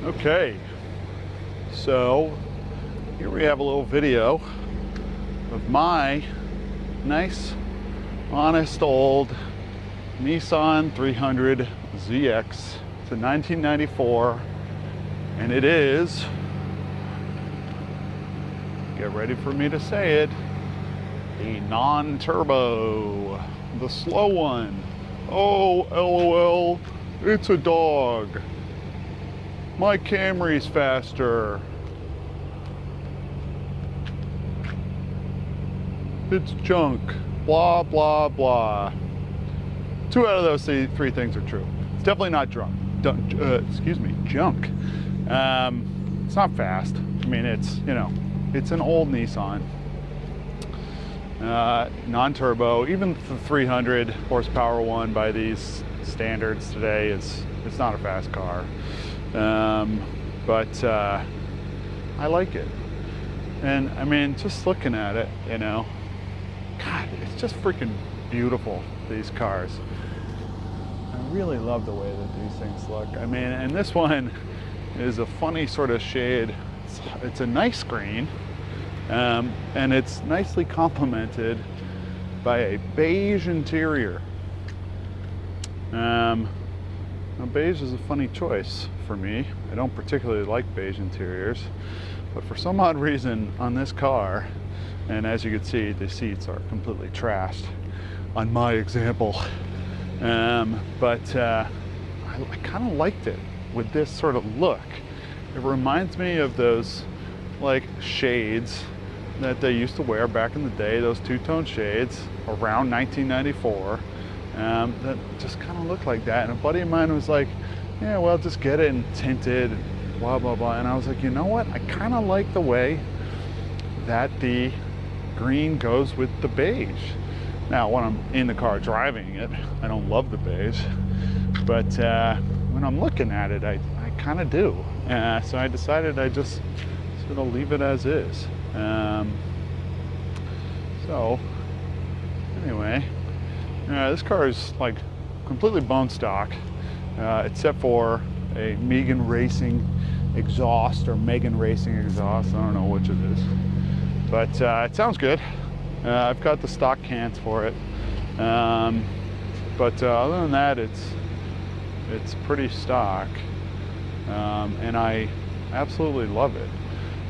Okay, so here we have a little video of my nice, honest old Nissan 300 ZX. It's a 1994, and it is, get ready for me to say it, a non-turbo, the slow one. Oh, LOL, it's a dog. My Camry's faster. It's junk. Blah, blah, blah. 2 out of those three things are true. It's definitely not junk. It's not fast. I mean, it's, you know, it's an old Nissan. Non-turbo. Even the 300 horsepower one by these standards today it's not a fast car. But I like it. And I mean, just looking at it, you know, God, it's just freaking beautiful, these cars. I really love the way that these things look. I mean, and this one is a funny sort of shade. It's a nice green, and it's nicely complemented by a beige interior. Now, beige is a funny choice for me. I don't particularly like beige interiors, but for some odd reason on this car, and as you can see, the seats are completely trashed on my example. But I kind of liked it with this sort of look. It reminds me of those like shades that they used to wear back in the day, those two-tone shades around 1994. That just kind of looked like that. And a buddy of mine was like, yeah, well, just get it and tinted, blah, blah, blah. And I was like, you know what? I kind of like the way that the green goes with the beige. Now, when I'm in the car driving it, I don't love the beige. But when I'm looking at it, I kind of do. So I decided I just sort of leave it as is. So anyway, this car is like completely bone stock, except for a Megan Racing exhaust or Megan Racing exhaust. I don't know which it is, but it sounds good. I've got the stock cans for it, but other than that, it's pretty stock, and I absolutely love it.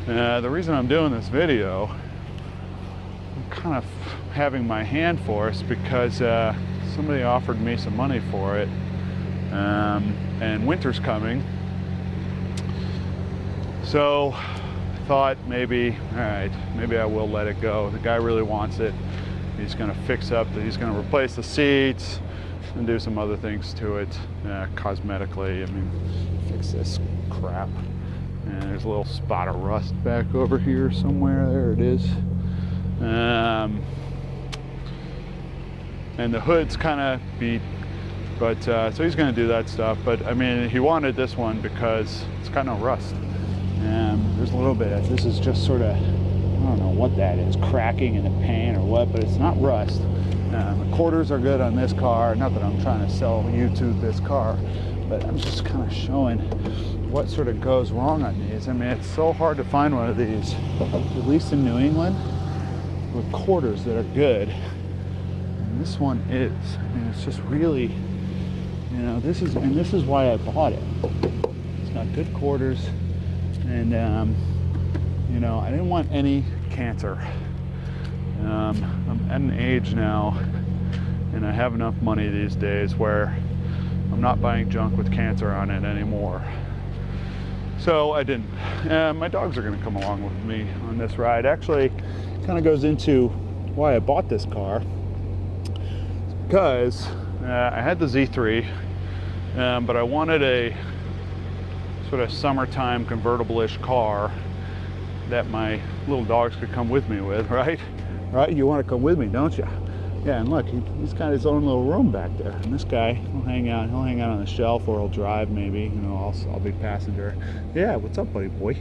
The reason I'm doing this video, I'm kind of having my hand forced because somebody offered me some money for it, and winter's coming, so I thought maybe, all right, maybe I will let it go. The guy really wants it. He's going to fix up, he's going to replace the seats and do some other things to it, cosmetically. I mean, fix this crap. And there's a little spot of rust back over here somewhere. There it is. And the hood's kind of beat, but so he's going to do that stuff. But I mean, he wanted this one because it's got no rust. There's a little bit. This is just sort of, I don't know what that is, cracking in the paint or what, but it's not rust. The quarters are good on this car. Not that I'm trying to sell you to this car, but I'm just kind of showing what sort of goes wrong on these. I mean, it's so hard to find one of these, at least in New England, with quarters that are good. And this one is. I mean, it's just really, you know, this is why I bought it. It's got good quarters, and you know, I didn't want any cancer. I'm at an age now, and I have enough money these days where I'm not buying junk with cancer on it anymore. So I didn't. My dogs are going to come along with me on this ride. Actually, kind of goes into why I bought this car. It's because I had the Z3, but I wanted a sort of summertime convertible-ish car that my little dogs could come with me with, right? Right? You want to come with me, don't you? Yeah, and look, he's got his own little room back there. And this guy, he'll hang out on the shelf, or he'll drive maybe. You know, I'll be passenger. Yeah, what's up, buddy boy?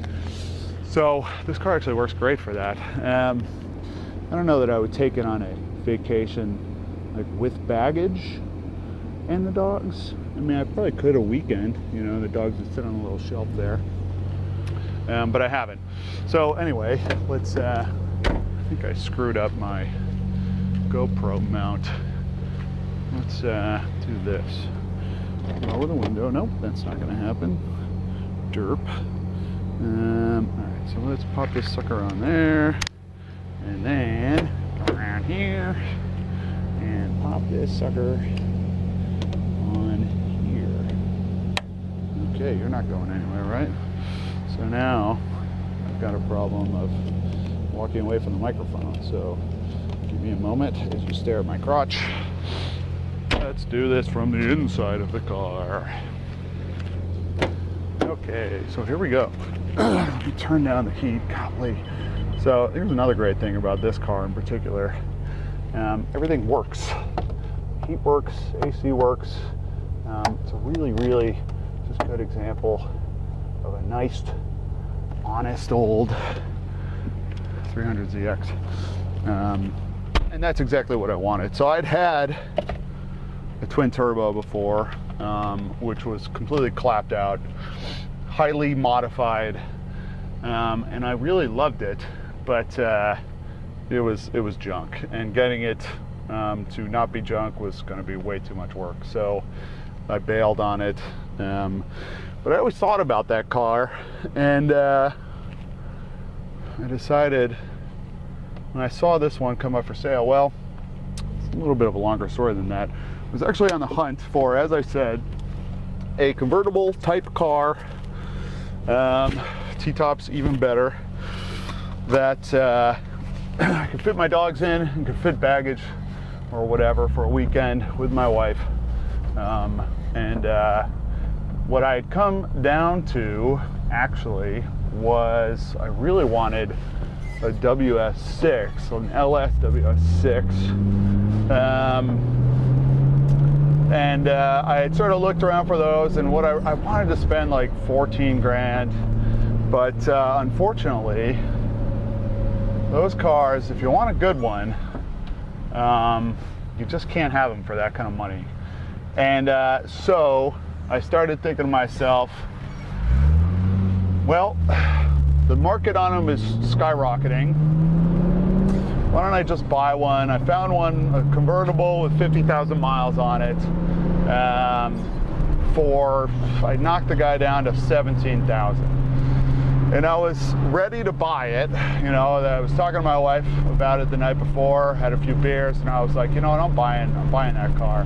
So this car actually works great for that. I don't know that I would take it on a vacation like with baggage and the dogs, I mean, I probably could a weekend, you know, the dogs would sit on a little shelf there. But I haven't. So anyway, let's, I think I screwed up my GoPro mount. Let's do this. Lower the window. Nope, that's not gonna happen. Derp. All right, so let's pop this sucker on there. And then go around here and pop this sucker on here. Okay, you're not going anywhere, right? So now I've got a problem of walking away from the microphone. So give me a moment as you stare at my crotch. Let's do this from the inside of the car. Okay, so here we go. Let me turn down the heat. Golly. So here's another great thing about this car in particular. Everything works. Heat works, AC works. It's a really just good example of a nice, honest old 300ZX. And that's exactly what I wanted. So I'd had a twin turbo before, which was completely clapped out, highly modified, and I really loved it, but it was junk, and getting it to not be junk was going to be way too much work. So I bailed on it, but I always thought about that car, and I decided when I saw this one come up for sale, well, it's a little bit of a longer story than that. I was actually on the hunt for, as I said, a convertible type car, T-tops even better, that I could fit my dogs in and could fit baggage or whatever for a weekend with my wife. What I had come down to actually was I really wanted a WS6, an LS WS6. I had sort of looked around for those, and what I wanted to spend like 14 grand, but unfortunately those cars, if you want a good one, you just can't have them for that kind of money. And so I started thinking to myself, well, the market on them is skyrocketing. Why don't I just buy one? I found one, a convertible with 50,000 miles on it. I knocked the guy down to 17,000. And I was ready to buy it. You know, I was talking to my wife about it the night before, had a few beers, and I was like, you know what, I'm buying that car.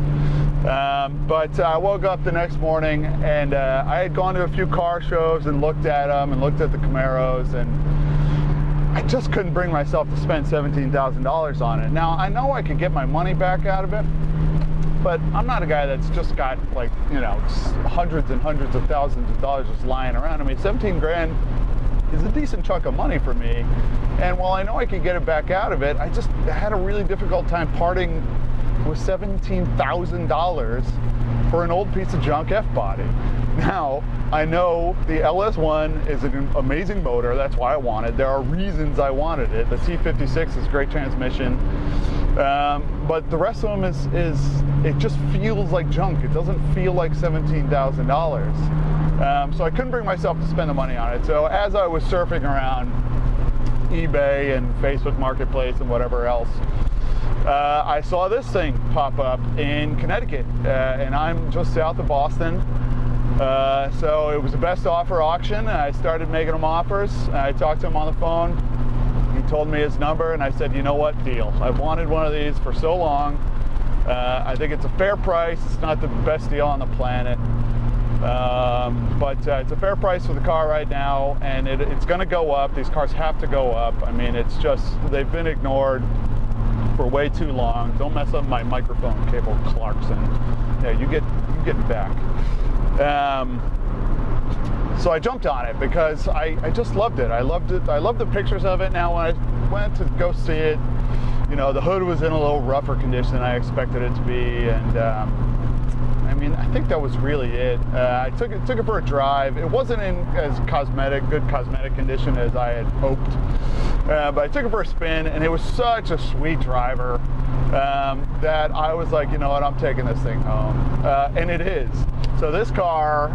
But I woke up the next morning, and I had gone to a few car shows and looked at them and looked at the Camaros, and I just couldn't bring myself to spend $17,000 on it. Now, I know I could get my money back out of it, but I'm not a guy that's just got, like, you know, hundreds and hundreds of thousands of dollars just lying around. I mean, 17 grand is a decent chunk of money for me. And while I know I could get it back out of it, I just had a really difficult time parting with $17,000 for an old piece of junk F-body. Now, I know the LS1 is an amazing motor. That's why I want it. There are reasons I wanted it. The T56 is great transmission. But the rest of them is it just feels like junk. It doesn't feel like $17,000. So I couldn't bring myself to spend the money on it. So as I was surfing around eBay and Facebook Marketplace and whatever else, I saw this thing pop up in Connecticut, and I'm just south of Boston. So it was the best offer auction. I started making them offers. I talked to him on the phone. He told me his number, and I said, you know what, deal. I've wanted one of these for so long. I think it's a fair price. It's not the best deal on the planet, but it's a fair price for the car right now, and it's going to go up. These cars have to go up. I mean, it's just, they've been ignored for way too long. Don't mess up my microphone cable, Clarkson. Yeah, you get it back. So I jumped on it because I just loved it. I loved it. I loved the pictures of it. Now when I went to go see it, you know, the hood was in a little rougher condition than I expected it to be, and I mean, I think that was really it. I took it for a drive. It wasn't in as good cosmetic condition as I had hoped, but I took it for a spin, and it was such a sweet driver. that I was like, you know what, I'm taking this thing home. And it is. So this car,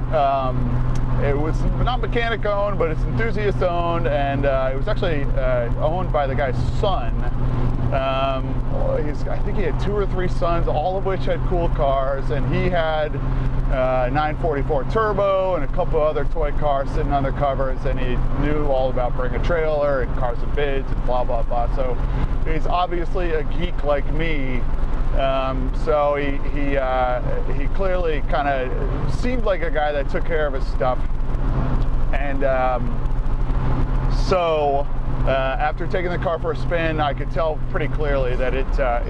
it was not mechanic owned, but it's enthusiast owned, and it was actually owned by the guy's son. I think he had 2 or 3 sons, all of which had cool cars, and he had 944 Turbo and a couple other toy cars sitting under covers, and he knew all about Bring a Trailer and Cars and Bids and blah blah blah. So he's obviously a geek like me. So he clearly kind of seemed like a guy that took care of his stuff. And so after taking the car for a spin, I could tell pretty clearly that it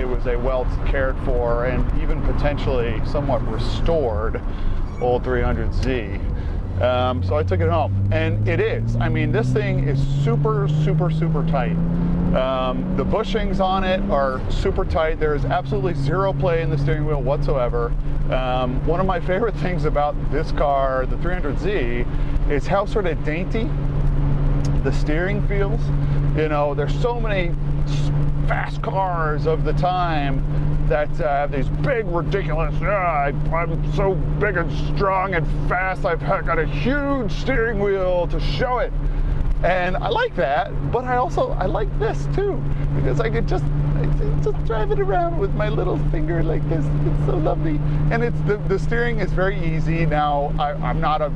was a well cared for and even potentially somewhat restored old 300Z. So I took it home, and it is. I mean, this thing is super, super, super tight. The bushings on it are super tight. There is absolutely zero play in the steering wheel whatsoever. One of my favorite things about this car, the 300Z, is how sort of dainty the steering feels. You know, there's so many fast cars of the time that have these big, ridiculous, I'm so big and strong and fast, I've got a huge steering wheel to show it. And I like that, but I like this too, because I could just drive it around with my little finger like this. It's so lovely. And it's the steering is very easy. Now I'm not a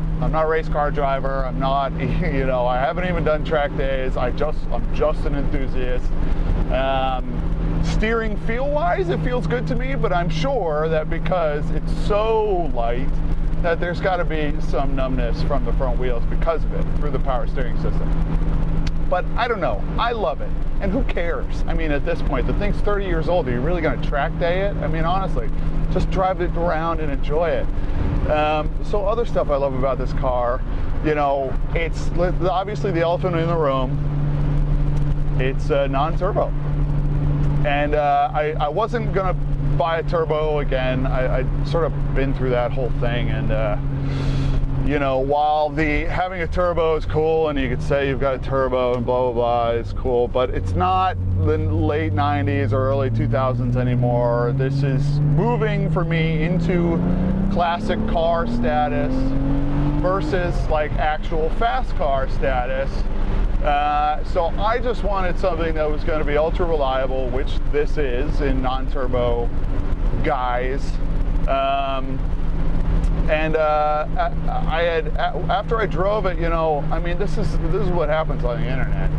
race car driver. I'm not, you know, I haven't even done track days. I'm just an enthusiast. Steering feel-wise, it feels good to me, but I'm sure that because it's so light, that there's got to be some numbness from the front wheels because of it, through the power steering system. But I don't know, I love it. And who cares? I mean, at this point, the thing's 30 years old. Are you really going to track day it? I mean, honestly, just drive it around and enjoy it. So other stuff I love about this car, you know, it's obviously the elephant in the room. It's non-turbo. And I wasn't going to buy a turbo again. I sort of been through that whole thing, and you know, while having a turbo is cool and you could say you've got a turbo and blah blah blah, it's cool, but it's not the late 90s or early 2000s anymore. This is moving for me into classic car status versus like actual fast car status. So I just wanted something that was going to be ultra reliable, which this is in non-turbo guise. And I had, after I drove it, you know, I mean, this is what happens on the internet.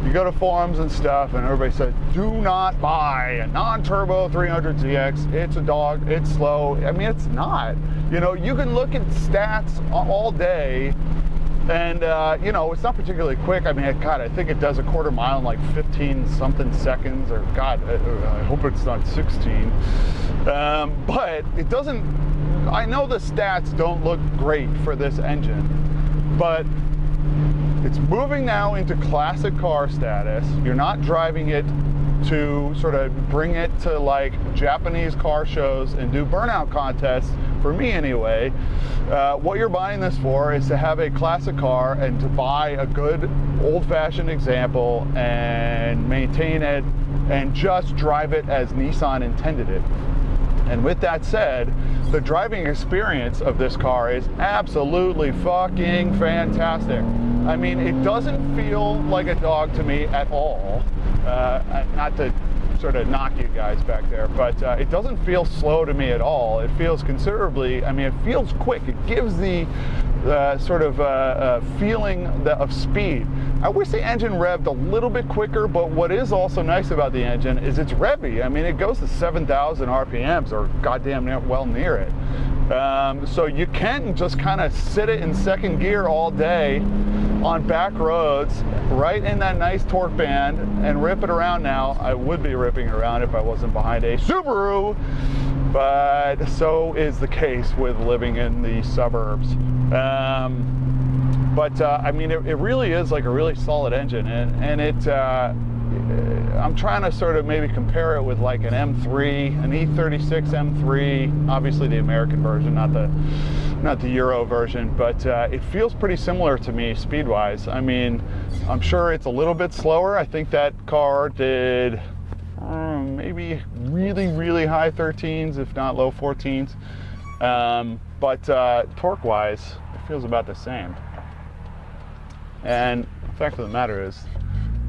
You go to forums and stuff, and everybody says, do not buy a non-turbo 300ZX. It's a dog. It's slow. I mean, it's not. You know, you can look at stats all day. And, you know, it's not particularly quick. I mean, God, I think it does a quarter mile in like 15-something seconds, or God, I hope it's not 16. But it doesn't, I know the stats don't look great for this engine, but it's moving now into classic car status. You're not driving it to sort of bring it to like Japanese car shows and do burnout contests, for me anyway. What you're buying this for is to have a classic car and to buy a good old-fashioned example and maintain it and just drive it as Nissan intended it. And with that said, the driving experience of this car is absolutely fucking fantastic. I mean, it doesn't feel like a dog to me at all. Not to sort of knock you guys back there, but it doesn't feel slow to me at all. It feels considerably, I mean, it feels quick. It gives the sort of feeling of speed. I wish the engine revved a little bit quicker, but what is also nice about the engine is it's revvy. I mean, it goes to 7,000 RPMs or goddamn well near it. So you can just kind of sit it in second gear all day on back roads, right in that nice torque band, and rip it around now. I would be ripping it around if I wasn't behind a Subaru, but so is the case with living in the suburbs. I mean, it really is like a really solid engine, and it, I'm trying to sort of maybe compare it with like an M3, an E36 M3, obviously the American version, not the Euro version, but it feels pretty similar to me speed-wise. I mean, I'm sure it's a little bit slower. I think that car did maybe really high 13s, if not low 14s. But torque-wise, it feels about the same. And the fact of the matter is,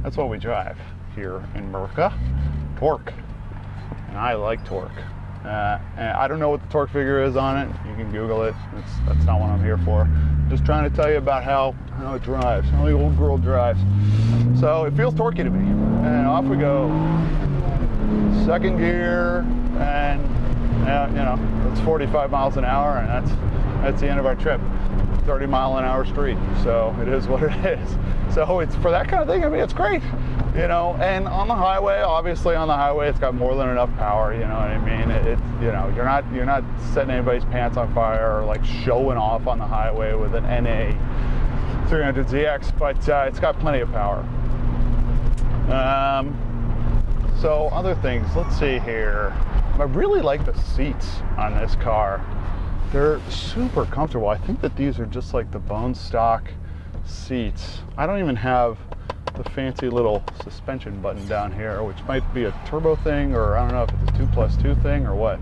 that's what we drive here in America, torque. And I like torque. And I don't know what the torque figure is on it. You can Google it. That's not what I'm here for. I'm just trying to tell you about how it drives, how the old girl drives. So it feels torquey to me. And off we go. Second gear, and you know, it's 45 miles an hour, and that's the end of our trip. 30-mile-an-hour street, so it is what it is. So it's for that kind of thing. I mean, it's great, you know. And on the highway, obviously, on the highway, it's got more than enough power. You know what I mean? It's, you know, you're not setting anybody's pants on fire or like showing off on the highway with an NA 300ZX, but it's got plenty of power. So other things, let's see here. I really like the seats on this car. They're super comfortable. I think that these are just like the bone stock seats. I don't even have the fancy little suspension button down here, which might be a turbo thing, or I don't know if it's a 2+2 thing or what,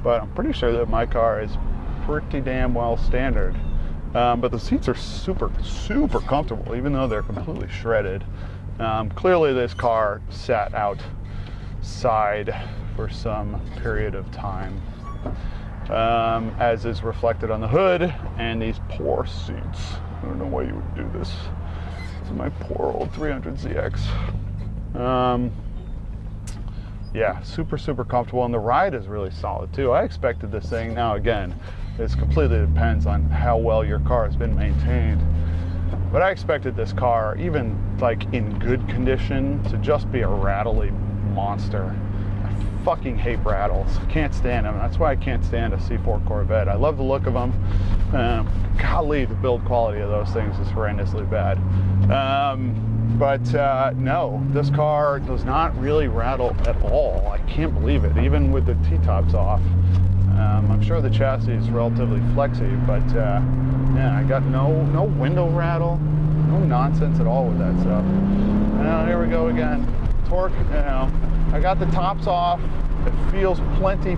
but I'm pretty sure that my car is pretty damn well standard. But the seats are super comfortable, even though they're completely shredded. Clearly this car sat outside for some period of time, as is reflected on the hood and these poor seats. I don't know why you would do this. This is my poor old 300ZX. Yeah, super comfortable, and the ride is really solid too. I expected this thing, now again, this completely depends on how well your car has been maintained, but I expected this car, even like in good condition, to just be a rattly monster. I fucking hate rattles. Can't stand them. That's why I can't stand a C4 Corvette. I love the look of them. Golly, the build quality of those things is horrendously bad. But no, this car does not really rattle at all. I can't believe it, even with the T-tops off. I'm sure the chassis is relatively flexy, but yeah, I got no window rattle, no nonsense at all with that stuff. Now here we go again. Torque, you know, I got the tops off. It feels plenty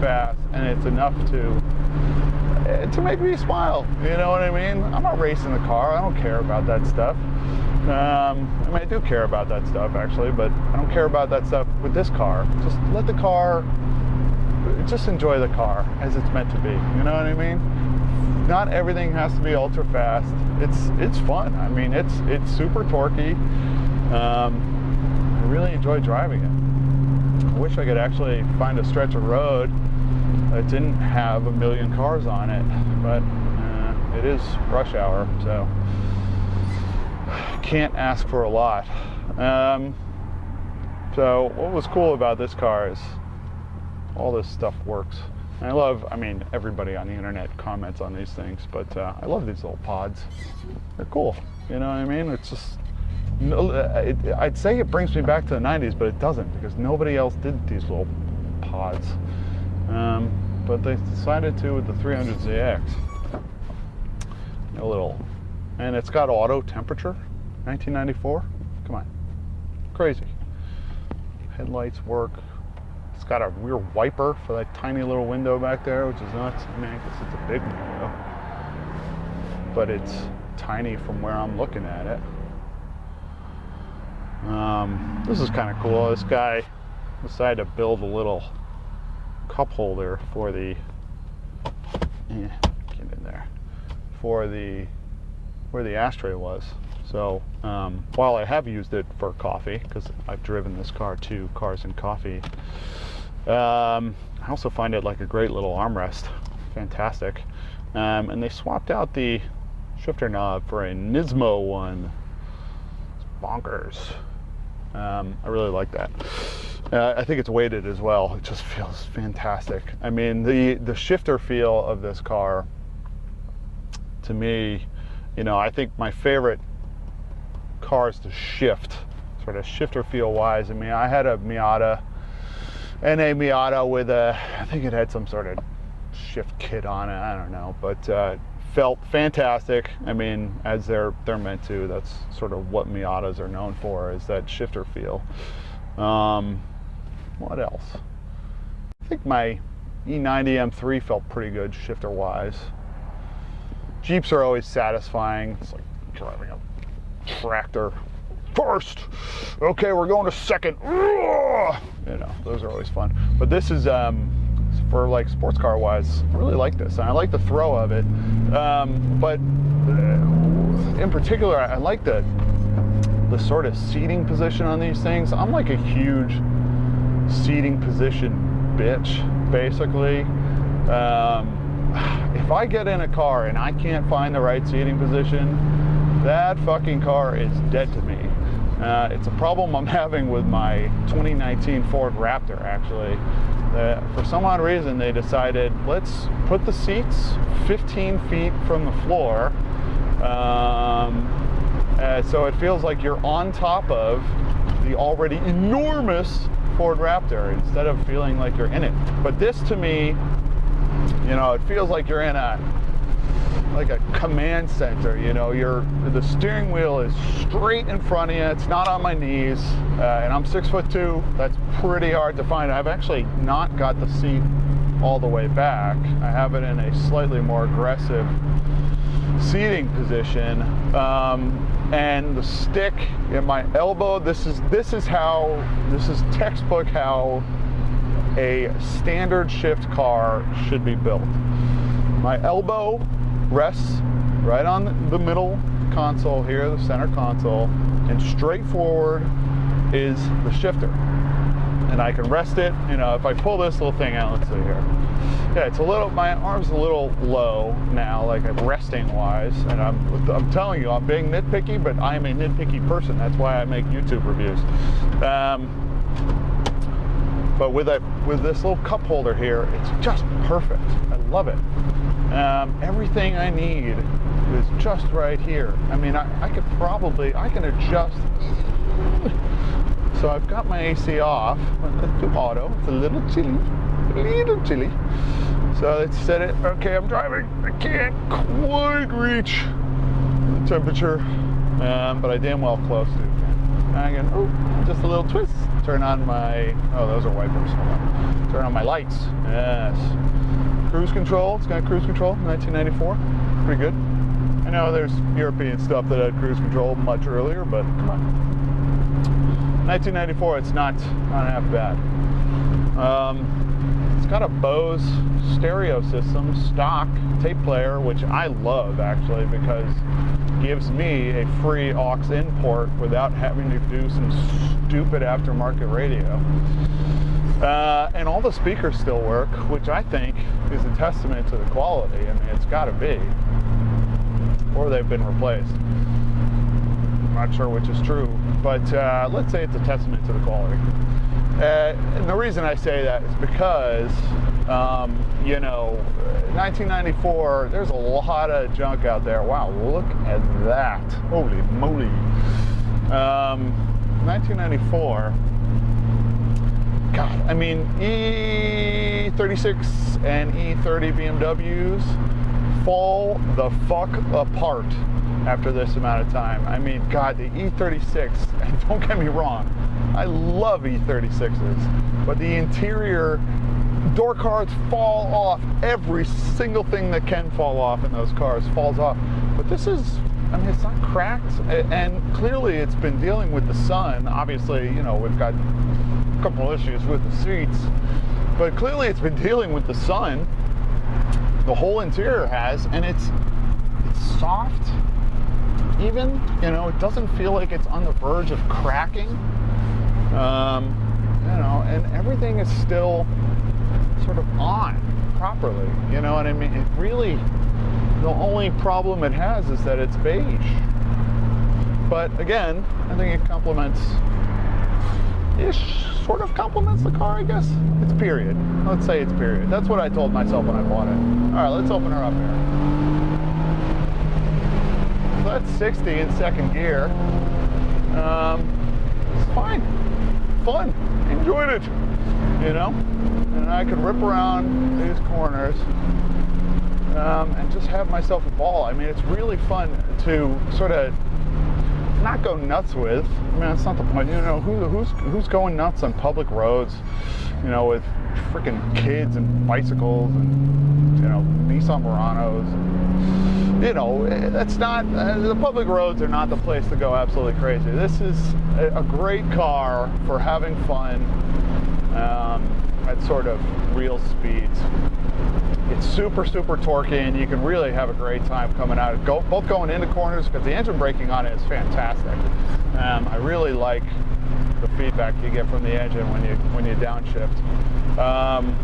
fast, and it's enough to make me smile. You know what I mean? I'm not racing the car. I don't care about that stuff. I mean, I do care about that stuff actually, but I don't care about that stuff with this car. Just let the car, just enjoy the car as it's meant to be. You know what I mean? Not everything has to be ultra fast. It's fun. I mean, it's super torquey. I really enjoy driving it. I wish I could actually find a stretch of road that didn't have a million cars on it, but it is rush hour, so can't ask for a lot. So what was cool about this car is all this stuff works. And I mean, everybody on the internet comments on these things, but I love these little pods. They're cool, you know what I mean? It's just, I'd say it brings me back to the 90s, but it doesn't, because nobody else did these little pods. But they decided to with the 300ZX. A little, and it's got auto temperature, 1994. Come on, crazy. Headlights work. It's got a rear wiper for that tiny little window back there, which is nuts. I mean, I guess it's a big window, but it's tiny from where I'm looking at it. This is kind of cool. This guy decided to build a little cup holder for the, get in there, for the, where the ashtray was. So while I have used it for coffee, because I've driven this car to Cars and Coffee, I also find it like a great little armrest. Fantastic. And they swapped out the shifter knob for a Nismo one. It's bonkers. I really like that. I think it's weighted as well. It just feels fantastic. I mean, the shifter feel of this car, to me, you know, I think my favorite cars to shift, sort of shifter feel wise. I mean, I had a Miata, NA Miata with a, I think it had some sort of shift kit on it, I don't know, but felt fantastic. I mean, as they're meant to. That's sort of what Miatas are known for, is that shifter feel. What else? I think my E90 M3 felt pretty good shifter wise. Jeeps are always satisfying. It's like driving a tractor. First, okay, we're going to second. You know, those are always fun. But this is for like sports car wise, I really like this, and I like the throw of it. But in particular, I like the sort of seating position on these things. I'm like a huge seating position bitch, basically. If I get in a car and I can't find the right seating position, that fucking car is dead to me. It's a problem I'm having with my 2019 Ford Raptor, actually. For some odd reason, they decided, let's put the seats 15 feet from the floor, so it feels like you're on top of the already enormous Ford Raptor instead of feeling like you're in it. But this, to me, you know, it feels like you're in a command center. You know, the steering wheel is straight in front of you. It's not on my knees, and I'm 6'2". That's pretty hard to find. I've actually not got the seat all the way back. I have it in a slightly more aggressive seating position, and the stick in my elbow. This is textbook how a standard shift car should be built. My elbow rests right on the middle console here, the center console, and straight forward is the shifter. And I can rest it, you know, if I pull this little thing out, let's see here. Yeah, it's a little, my arm's a little low now, like resting wise, and I'm telling you, I'm being nitpicky, but I am a nitpicky person. That's why I make YouTube reviews. But with this little cup holder here, it's just perfect. I love it. Everything I need is just right here. I mean, I can adjust. So I've got my AC off. Let's do auto. It's a little chilly. So let's set it. Okay, I'm driving. I can't quite reach the temperature, but I damn well close to it. Again, just a little twist. Turn on my, those are wipers. Hold on. Turn on my lights. Yes. Cruise control. It's got cruise control. 1994. Pretty good. I know there's European stuff that had cruise control much earlier, but come on. 1994. It's not half bad. It's got a Bose stereo system, stock tape player, which I love actually because it gives me a free aux in port without having to do some stupid aftermarket radio. And all the speakers still work, which I think is a testament to the quality. I mean, it's got to be. Or they've been replaced. I'm not sure which is true, but let's say it's a testament to the quality. And the reason I say that is because, you know, 1994, there's a lot of junk out there. Wow, look at that. Holy moly. 1994, God, I mean, E36 and E30 BMWs fall the fuck apart after this amount of time. I mean, God, the E36, and don't get me wrong, I love E36s, but the interior door cards fall off. Every single thing that can fall off in those cars falls off. But this is, I mean, it's not cracked, and clearly it's been dealing with the sun. Obviously, you know, we've got a couple issues with the seats, but clearly it's been dealing with the sun. The whole interior has, and it's soft. Even, you know, it doesn't feel like it's on the verge of cracking. You know, and everything is still sort of on properly. You know what I mean? It really, the only problem it has is that it's beige. But again, I think it sort of complements the car, I guess. It's period. Let's say it's period. That's what I told myself when I bought it. All right, let's open her up here. So that's 60 in second gear. It's fine. Fun. Enjoyed it. You know? And I could rip around these corners and just have myself a ball. I mean, it's really fun to sort of not go nuts with. I mean, that's not the point. You know, who's going nuts on public roads, you know, with freaking kids and bicycles and, you know, Nissan Muranos. You know, that's not, the public roads are not the place to go absolutely crazy. This is a great car for having fun at sort of real speeds. It's super, super torquey, and you can really have a great time coming out. Both going into corners, because the engine braking on it is fantastic. I really like the feedback you get from the engine when you downshift. I'm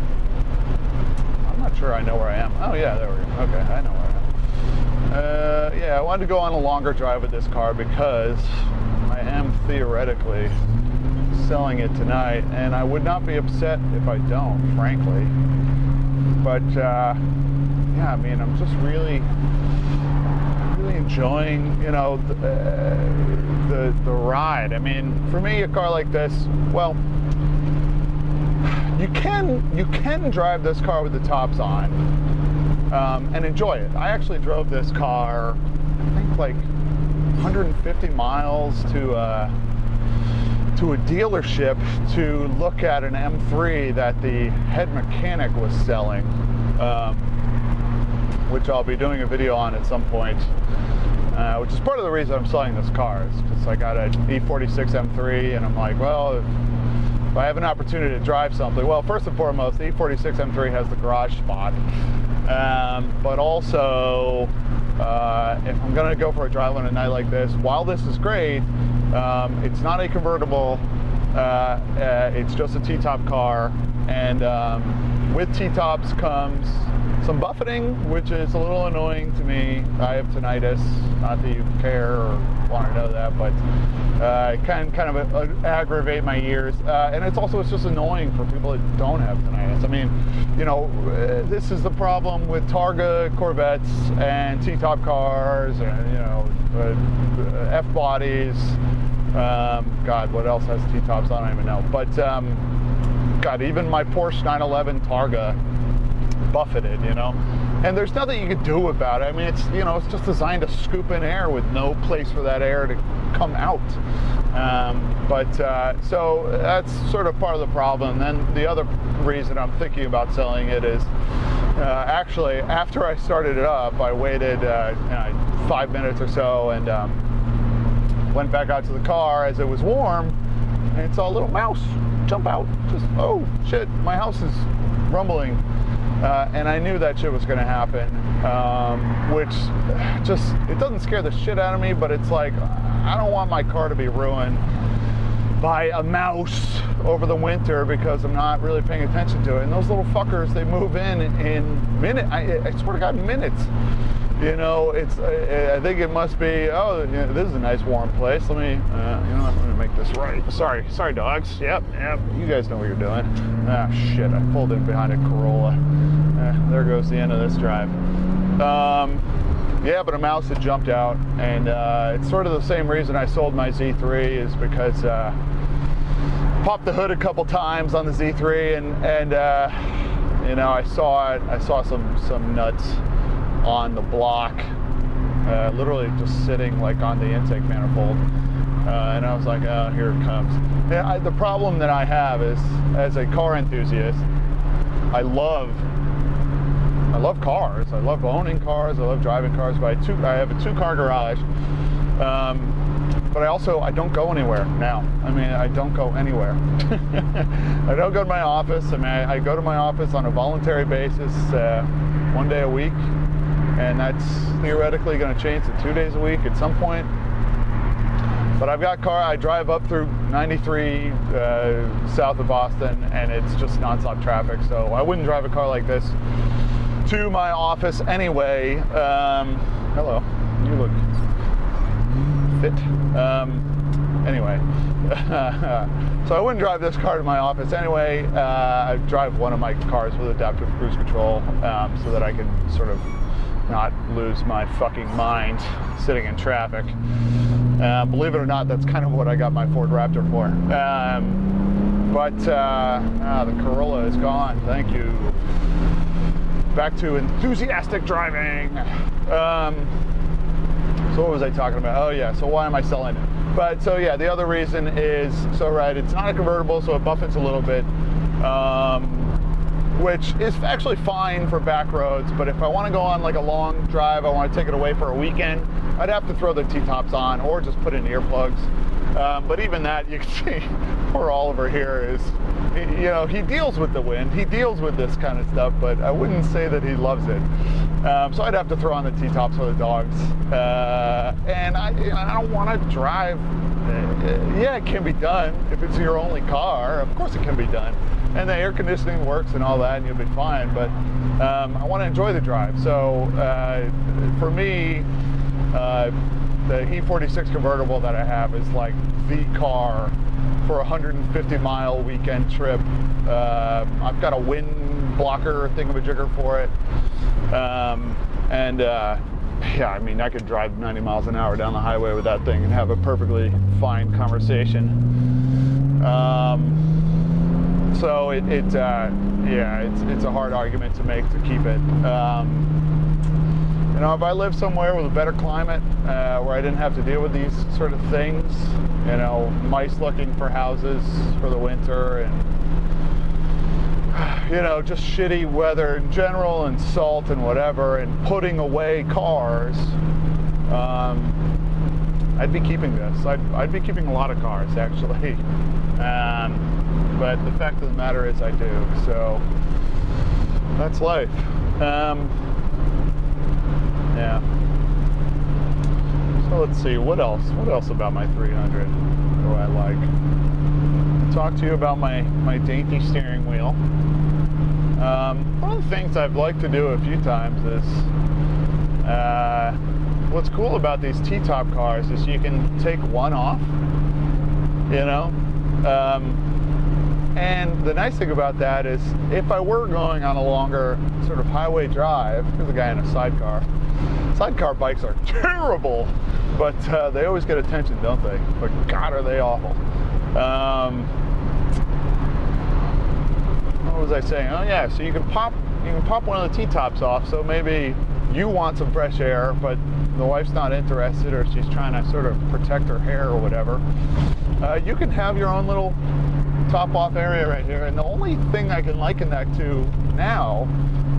not sure I know where I am. Oh yeah, there we go. Okay, I know where I am. Yeah, I wanted to go on a longer drive with this car because I am theoretically selling it tonight, and I would not be upset if I don't, frankly. But yeah, I mean, I'm just really enjoying, you know, the ride. I mean, for me, a car like this, well, you can drive this car with the tops on and enjoy it. I actually drove this car, I think, like 150 miles to a dealership to look at an M3 that the head mechanic was selling, which I'll be doing a video on at some point, which is part of the reason I'm selling this car. Is because I got an E46 M3, and I'm like, well, if I have an opportunity to drive something, well, first and foremost, the E46 M3 has the garage spot, but also if I'm going to go for a drive on a night like this, while this is great, it's not a convertible, it's just a T-top car, and with T-tops comes some buffeting, which is a little annoying to me. I have tinnitus, not that you care or want to know that, but it can kind of aggravate my ears, and it's just annoying for people that don't have tinnitus. I mean, you know, this is the problem with Targa Corvettes and T-top cars, and, you know, F-bodies. God, what else has T-tops on? I don't even know. But God, even my Porsche 911 Targa buffeted, you know. And there's nothing you can do about it. I mean, it's, you know, it's just designed to scoop in air with no place for that air to come out. So that's sort of part of the problem. Then the other reason I'm thinking about selling it is actually after I started it up, I waited 5 minutes or so and went back out to the car as it was warm, and saw a little mouse jump out. Just, oh shit, my house is rumbling. And I knew that shit was going to happen, which just, it doesn't scare the shit out of me, but it's like, I don't want my car to be ruined by a mouse over the winter because I'm not really paying attention to it. And those little fuckers, they move in minutes, I swear to God, minutes. You know, it's, I think it must be, oh, you know, this is a nice warm place. Let me, you know, I'm gonna make this right. Sorry dogs. Yep, you guys know what you're doing. Ah, shit, I pulled in behind a Corolla. There goes the end of this drive. Yeah, but a mouse had jumped out, and it's sort of the same reason I sold my Z3 is because popped the hood a couple times on the Z3, and you know, I saw some nuts on the block, literally just sitting like on the intake manifold, and I was like, oh, here it comes. Yeah, the problem that I have is, as a car enthusiast, I love cars. I love owning cars. I love driving cars. But I have a 2-car garage. But I don't go anywhere now. I mean, I don't go anywhere. I don't go to my office. I mean, I go to my office on a voluntary basis 1 day a week. And that's theoretically going to change to 2 days a week at some point. But I've got I drive up through 93 south of Boston, and it's just nonstop traffic. So I wouldn't drive a car like this to my office anyway. Hello, you look fit. Anyway, so I wouldn't drive this car to my office anyway. I drive one of my cars with adaptive cruise control so that I can sort of not lose my fucking mind sitting in traffic. Believe it or not, that's kind of what I got my Ford Raptor for. The Corolla is gone. Thank you. Back to enthusiastic driving. So So what was I talking about? Oh yeah, so why am I selling it? But so yeah, the other reason is, so right, it's not a convertible, so it buffets a little bit, which is actually fine for back roads, but if I want to go on like a long drive, I want to take it away for a weekend, I'd have to throw the T-tops on or just put in earplugs. But even that, you can see poor Oliver here is, you know, he deals with the wind, he deals with this kind of stuff, but I wouldn't say that he loves it. So I'd have to throw on the T-tops for the dogs. And I don't want to drive. Yeah, it can be done. If it's your only car, of course it can be done. And the air conditioning works and all that, and you'll be fine. But I want to enjoy the drive. So for me, the E46 convertible that I have is like the car for a 150-mile weekend trip. I've got a wind blocker thingamajigger for it. Yeah, I mean, I could drive 90 miles an hour down the highway with that thing and have a perfectly fine conversation. So it's a hard argument to make to keep it. You know, if I lived somewhere with a better climate, where I didn't have to deal with these sort of things, you know, mice looking for houses for the winter, and you know, just shitty weather in general, and salt and whatever, and putting away cars, I'd be keeping this. I'd be keeping a lot of cars, actually. But the fact of the matter is I do. So that's life. Yeah. So let's see, what else? What else about my 300 do I like? Talk to you about my dainty steering wheel. One of the things I've liked to do a few times is, what's cool about these T-top cars is you can take one off, you know? And the nice thing about that is if I were going on a longer sort of highway drive, there's a guy in a sidecar. Sidecar bikes are terrible, but they always get attention, don't they? But God, are they awful. What was I saying? Oh yeah, so you can pop one of the T-tops off, so maybe you want some fresh air, but the wife's not interested, or she's trying to sort of protect her hair or whatever. You can have your own little top off area right here, and the only thing I can liken that to now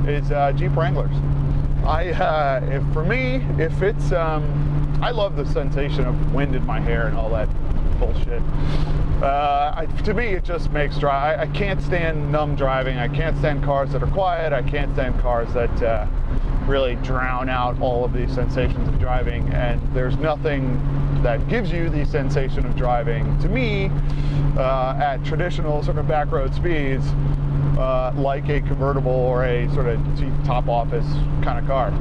is Jeep Wranglers. For me, if it's, I love the sensation of wind in my hair and all that bullshit. To me, it just makes drive. I can't stand numb driving. I can't stand cars that are quiet. I can't stand cars that really drown out all of these sensations of driving. And there's nothing that gives you the sensation of driving, to me, at traditional sort of back road speeds, like a convertible or a sort of top office kind of car.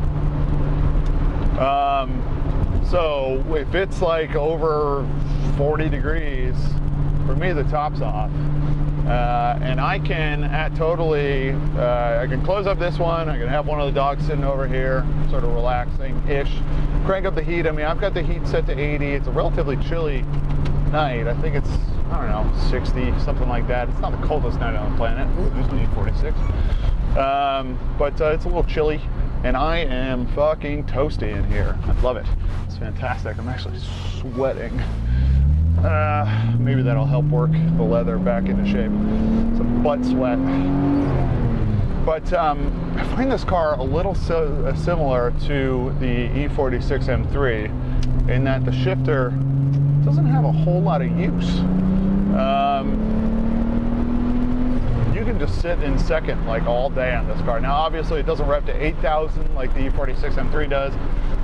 So if it's like over 40 degrees, for me the top's off. And I can I can close up this one, I can have one of the dogs sitting over here, sort of relaxing-ish, crank up the heat. I mean, I've got the heat set to 80, it's a relatively chilly night. I think it's, I don't know, 60, something like that. It's not the coldest night on the planet. Ooh, there's only 46. But it's a little chilly, and I am fucking toasty in here. I love it. It's fantastic. I'm actually sweating. Maybe that'll help work the leather back into shape. Some butt sweat. But I find this car a little similar to the E46 M3 in that the shifter doesn't have a whole lot of use. You can just sit in second like all day on this car. Now obviously it doesn't rev to 8,000 like the E46 M3 does,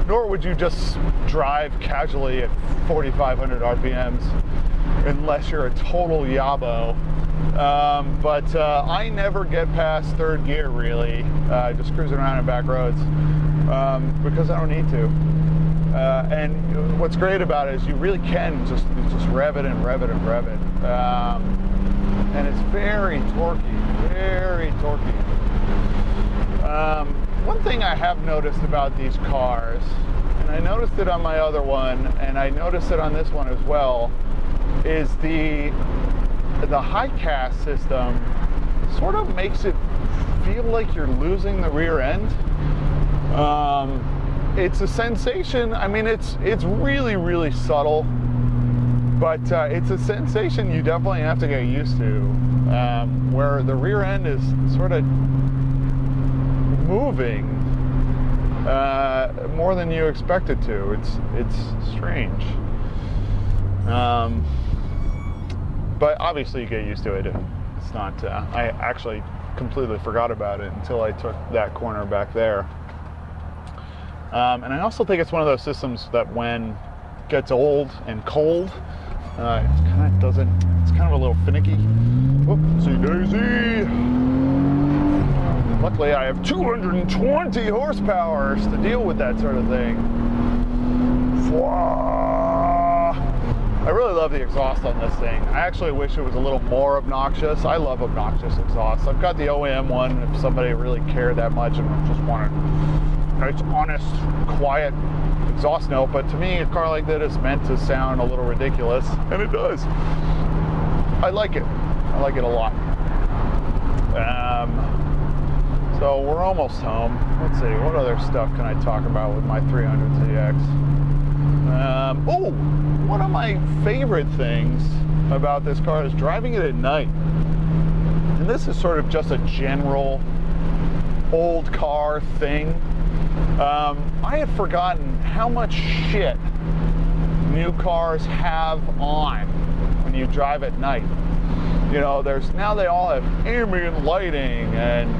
nor would you just drive casually at 4,500 RPMs unless you're a total yabo. But I never get past third gear really, just cruising around in back roads, because I don't need to. And what's great about it is you really can just rev it and rev it and rev it. And it's very torquey, very torquey. One thing I have noticed about these cars, and I noticed it on my other one, and I noticed it on this one as well, is the high cast system sort of makes it feel like you're losing the rear end. it's a sensation. I mean, it's really, really subtle, but it's a sensation you definitely have to get used to, where the rear end is sort of moving more than you expect it to. It's strange. But obviously you get used to it. It's not, I actually completely forgot about it until I took that corner back there. And I also think it's one of those systems that when it gets old and cold, it kind of doesn't, it's kind of a little finicky. Whoopsie daisy. Luckily I have 220 horsepower to deal with that sort of thing. I really love the exhaust on this thing. I actually wish it was a little more obnoxious. I love obnoxious exhaust. I've got the OEM one if somebody really cared that much and just wanted a nice, honest, quiet exhaust note. But to me, a car like that is meant to sound a little ridiculous, and it does. I like it. I like it a lot. So we're almost home. Let's see, what other stuff can I talk about with my 300ZX? Oh, one of my favorite things about this car is driving it at night. And this is sort of just a general old car thing. I had forgotten how much shit new cars have on when you drive at night. You know, now they all have ambient lighting, and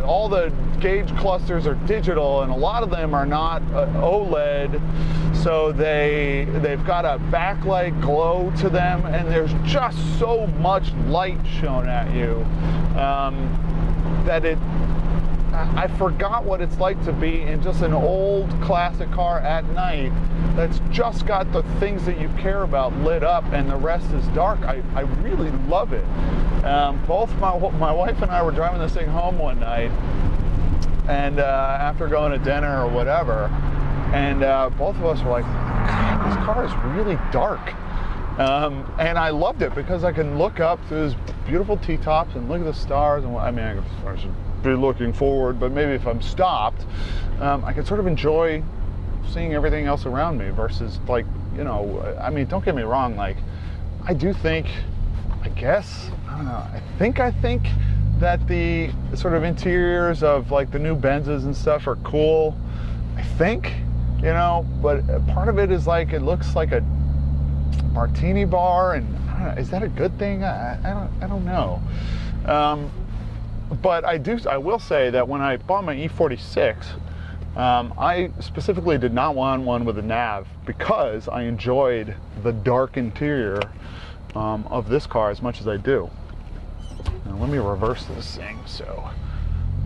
all the gauge clusters are digital, and a lot of them are not OLED, so they've got a backlight glow to them, and there's just so much light shown at you that I forgot what it's like to be in just an old classic car at night that's just got the things that you care about lit up and the rest is dark. I really love it. Both my wife and I were driving this thing home one night, and after going to dinner or whatever, and both of us were like, God, this car is really dark. And I loved it because I can look up through these beautiful T-tops and look at the stars, and I mean, I should be looking forward, but maybe if I'm stopped, I can sort of enjoy seeing everything else around me versus, like, you know, I mean, don't get me wrong, like, I do think, I guess, I don't know, I think that the sort of interiors of like the new Benzes and stuff are cool, I think, you know, but part of it is like, it looks like a martini bar, and I don't know, is that a good thing? I don't know. But I will say that when I bought my E46, I specifically did not want one with a nav because I enjoyed the dark interior of this car as much as I do. Now let me reverse this thing so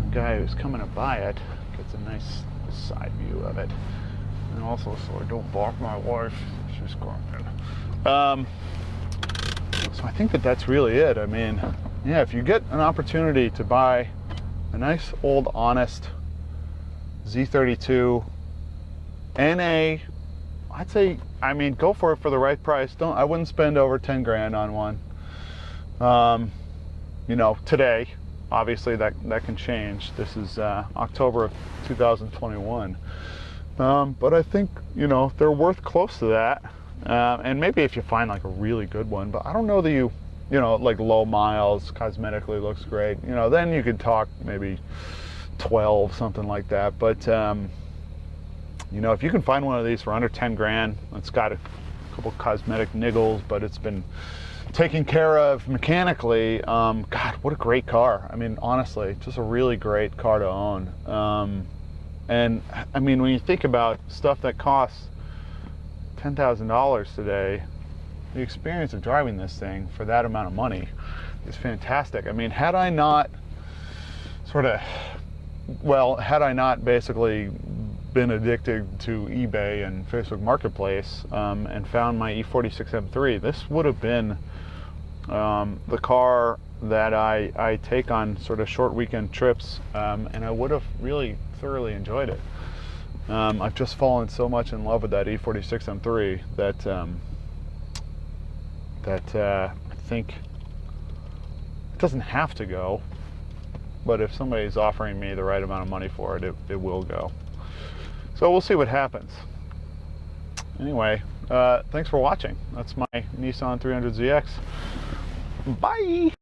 the guy who's coming to buy it gets a nice side view of it. And also so I don't balk my wife. She's crying. So I think that's really it. I mean, yeah, if you get an opportunity to buy a nice old honest Z32 NA, I'd say, I mean, go for it for the right price. I wouldn't spend over 10 grand on one. You know, today, obviously that can change. This is October of 2021. But I think, you know, they're worth close to that. And maybe if you find like a really good one, but I don't know that you know, like low miles, cosmetically looks great, you know, then you could talk maybe 12, something like that. But, you know, if you can find one of these for under 10 grand, it's got a couple cosmetic niggles, but it's been taken care of mechanically. God, what a great car. I mean, honestly, just a really great car to own. And I mean, when you think about stuff that costs $10,000 today, the experience of driving this thing for that amount of money is fantastic. I mean, had I not basically been addicted to eBay and Facebook Marketplace and found my E46 M3, this would have been the car that I take on sort of short weekend trips, and I would have really thoroughly enjoyed it. I've just fallen so much in love with that E46 M3 that I think it doesn't have to go, but if somebody's offering me the right amount of money for it, it will go. So we'll see what happens. Anyway, thanks for watching. That's my Nissan 300ZX. Bye!